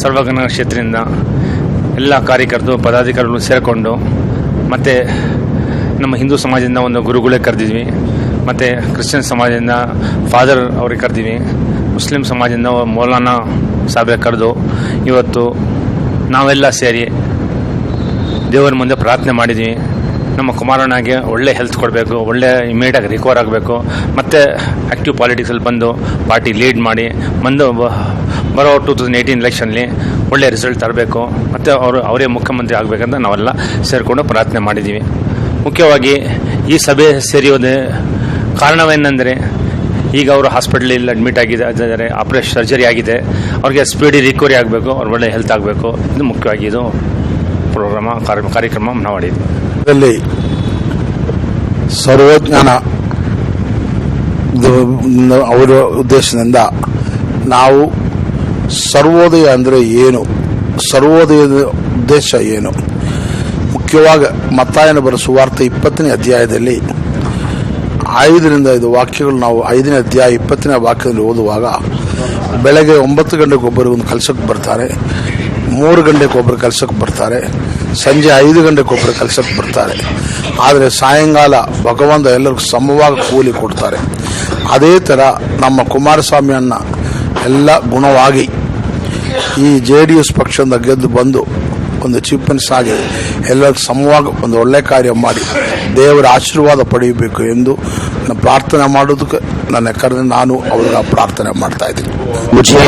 ಸರ್ವಗಣ ಕ್ಷೇತ್ರದಿಂದ ಎಲ್ಲ ಕಾರ್ಯಕರ್ತರು ಪದಾಧಿಕಾರಿಗಳು ಸೇರಿಕೊಂಡು ಮತ್ತು ನಮ್ಮ ಹಿಂದೂ ಸಮಾಜದಿಂದ ಒಂದು ಗುರುಗಳೇ ಕರೆದಿದ್ವಿ, ಮತ್ತು ಕ್ರಿಶ್ಚಿಯನ್ ಸಮಾಜದಿಂದ ಫಾದರ್ ಅವ್ರಿಗೆ ಕರೆದಿವಿ, ಮುಸ್ಲಿಂ ಸಮಾಜದಿಂದ ಮೌಲಾನಾ ಸಾಹೇಬ್ರೆ ಕರೆದು ಇವತ್ತು ನಾವೆಲ್ಲ ಸೇರಿ ದೇವರ ಮುಂದೆ ಪ್ರಾರ್ಥನೆ ಮಾಡಿದ್ವಿ. ನಮ್ಮ ಕುಮಾರಣ್ಣಗೆ ಒಳ್ಳೆ ಹೆಲ್ತ್ ಕೊಡಬೇಕು, ಒಳ್ಳೆ ಇಮಿಡಿಯೇಟಾಗಿ ರಿಕವರ್ ಆಗಬೇಕು, ಮತ್ತು ಆ್ಯಕ್ಟಿವ್ ಪಾಲಿಟಿಕ್ಸಲ್ಲಿ ಬಂದು ಪಾರ್ಟಿ ಲೀಡ್ ಮಾಡಿ ಬರೋ 2018 ಎಲೆಕ್ಷನ್ಲಿ ಒಳ್ಳೆ ರಿಸಲ್ಟ್ ತರಬೇಕು, ಮತ್ತು ಅವರೇ ಮುಖ್ಯಮಂತ್ರಿ ಆಗಬೇಕಂತ ನಾವೆಲ್ಲ ಸೇರಿಕೊಂಡು ಪ್ರಾರ್ಥನೆ ಮಾಡಿದ್ದೀವಿ. ಮುಖ್ಯವಾಗಿ ಈ ಸಭೆ ಸೇರಿಯೋದೇ ಕಾರಣವೇನೆಂದರೆ, ಈಗ ಅವರು ಹಾಸ್ಪಿಟಲಲ್ಲಿ ಅಡ್ಮಿಟ್ ಆಗಿದ್ದಾರೆ, ಆಪರೇಷನ್ ಸರ್ಜರಿ ಆಗಿದೆ, ಅವ್ರಿಗೆ ಸ್ಪೀಡಿ ರಿಕವರಿ ಆಗಬೇಕು, ಅವ್ರ ಒಳ್ಳೆ ಹೆಲ್ತ್ ಆಗಬೇಕು. ಇದು ಮುಖ್ಯವಾಗಿ ಇದು ಕಾರ್ಯಕ್ರಮ ನಾವು ಮಾಡಿದ್ವಿ. ಇದರಲ್ಲಿ ಸರ್ವಜ್ಞಾನ ಅವರ ಉದ್ದೇಶದಿಂದ ನಾವು ಸರ್ವೋದಯ ಅಂದರೆ ಏನು, ಸರ್ವೋದಯದ ಉದ್ದೇಶ ಏನು, ಮುಖ್ಯವಾಗಿ ಮತ್ತಾಯನ ಬರೋ ಸುವಾರ್ತೆ 20ನೇ ಅಧ್ಯಾಯದಲ್ಲಿ 5 ವಾಕ್ಯಗಳು ನಾವು 5ನೇ ಅಧ್ಯಾಯ 20ನೇ ವಾಕ್ಯದಲ್ಲಿ ಓದುವಾಗ ಬೆಳಗ್ಗೆ 9 ಗಂಟೆಗೆ ಒಬ್ಬರು ಒಂದು ಕೆಲಸಕ್ಕೆ ಬರ್ತಾರೆ, 3 ಗಂಟೆಗೆ ಒಬ್ಬರು ಕೆಲಸಕ್ಕೆ ಬರ್ತಾರೆ, ಸಂಜೆ 5 ಗಂಟೆಗೆ ಒಬ್ಬರು ಕೆಲಸಕ್ಕೆ ಬರ್ತಾರೆ. ಆದರೆ ಸಾಯಂಕಾಲ ಭಗವಂತ ಎಲ್ಲರಿಗೂ ಸಮವಾಗಿ ಕೂಲಿ ಕೊಡ್ತಾರೆ. ಅದೇ ಥರ ನಮ್ಮ ಕುಮಾರಸ್ವಾಮಿ ಅಣ್ಣ ಎಲ್ಲ ಗುಣವಾಗಿ ಈ JDS ಪಕ್ಷದಿಂದ ಗೆದ್ದು ಬಂದು ಒಂದು ಚೀಫ್ ಮಿನಿಸ್ಟರ್ ಆಗಿ ಎಲ್ಲರಿಗೂ ಸಮವಾಗಿ ಒಂದು ಒಳ್ಳೆ ಕಾರ್ಯ ಮಾಡಿ ದೇವರ ಆಶೀರ್ವಾದ ಪಡೆಯಬೇಕು ಎಂದು ನಾನು ಪ್ರಾರ್ಥನೆ ಮಾಡೋದಕ್ಕೆ ನನ್ನ ಕರೆದು ನಾನು ಅವರಿಗೆ ಪ್ರಾರ್ಥನೆ ಮಾಡ್ತಾ ಇದ್ದೀನಿ. मुझे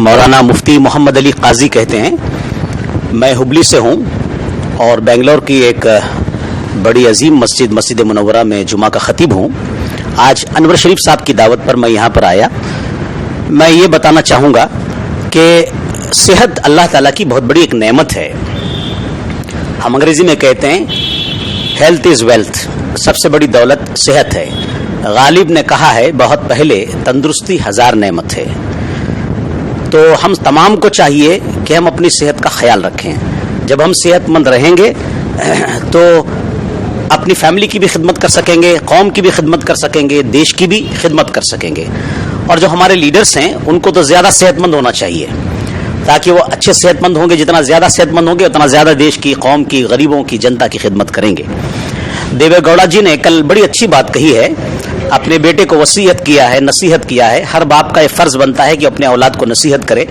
मौलाना मुफ्ती मोहम्मद अली काजी कहते हैं। मैं हुबली से हूँ और बेंगलोर की एक बड़ी अजीम मस्जिद मुनव्वरा में जुमा का खतीब हूँ। आज अनवर शरीफ साहब की दावत पर मैं यहाँ पर आया। मैं ये बताना चाहूँगा कि सेहत अल्लाह ताला की बहुत बड़ी एक नेमत है। हम अंग्रेजी में कहते हैं हेल्थ इज़ वेल्थ, सबसे बड़ी दौलत सेहत है। गालिब ने कहा है बहुत पहले, तंदुरुस्ती 1000 नेमत है। तो हम तमाम को चाहिए कि हम अपनी सेहत का ख्याल रखें। जब हम सेहतमंद रहेंगे तो अपनी फैमिली की भी खिदमत कर सकेंगे, कौम की भी खिदमत कर सकेंगे, देश की भी खिदमत कर सकेंगे। और जो हमारे लीडर्स हैं उनको तो ज़्यादा सेहतमंद होना चाहिए, ताकि वो अच्छे सेहतमंद होंगे। जितना ज़्यादा सेहतमंद होंगे उतना ज़्यादा देश की, कौम की, गरीबों की, जनता की खिदमत करेंगे। देवेगौड़ा जी ने कल बड़ी अच्छी बात कही है, अपने बेटे को वसीयत किया है, नसीहत किया है। हर बाप का ये फर्ज बनता है कि अपने औलाद को नसीहत करे।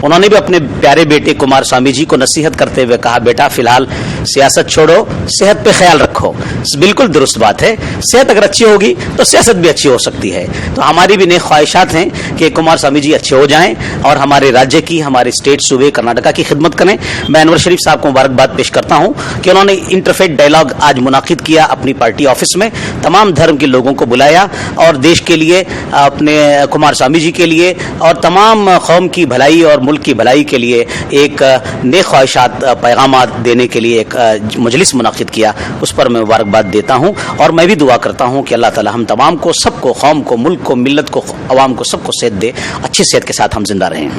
उन्होंने भी अपने प्यारे बेटे कुमारस्वामी जी को नसीहत करते हुए कहा, बेटा फिलहाल सियासत छोड़ो, सेहत पे ख्याल रखो। बिल्कुल दुरुस्त बात है। सेहत अगर अच्छी होगी तो सियासत भी अच्छी हो सकती है। तो हमारी भी नेक ख्वाहिशात हैं कि कुमारस्वामी जी अच्छे हो जाएं और हमारे राज्य की, हमारे स्टेट सूबे कर्नाटका की खिदमत करें। मैं अनवर शरीफ साहब को मुबारकबाद पेश करता हूँ कि उन्होंने इंटरफेथ डायलॉग आज मुनाकिद किया अपनी पार्टी ऑफिस में, तमाम धर्म के लोगों को बुलाया और देश के लिए, अपने कुमारस्वामी जी के लिए और तमाम कौम की भलाई और मुल्क की भलाई के लिए एक नेक ख्वाहिशात पैगामात देने के लिए एक मजलिस मुनाकिद किया। उस पर मैं मुबारकबाद देता हूँ और मैं भी दुआ करता हूँ कि अल्लाह ताला हम तमाम को, सबको, कौम को, मुल्क को, मिल्लत को, अवाम को, सबको सेहत दे, अच्छी सेहत के साथ हम जिंदा रहें।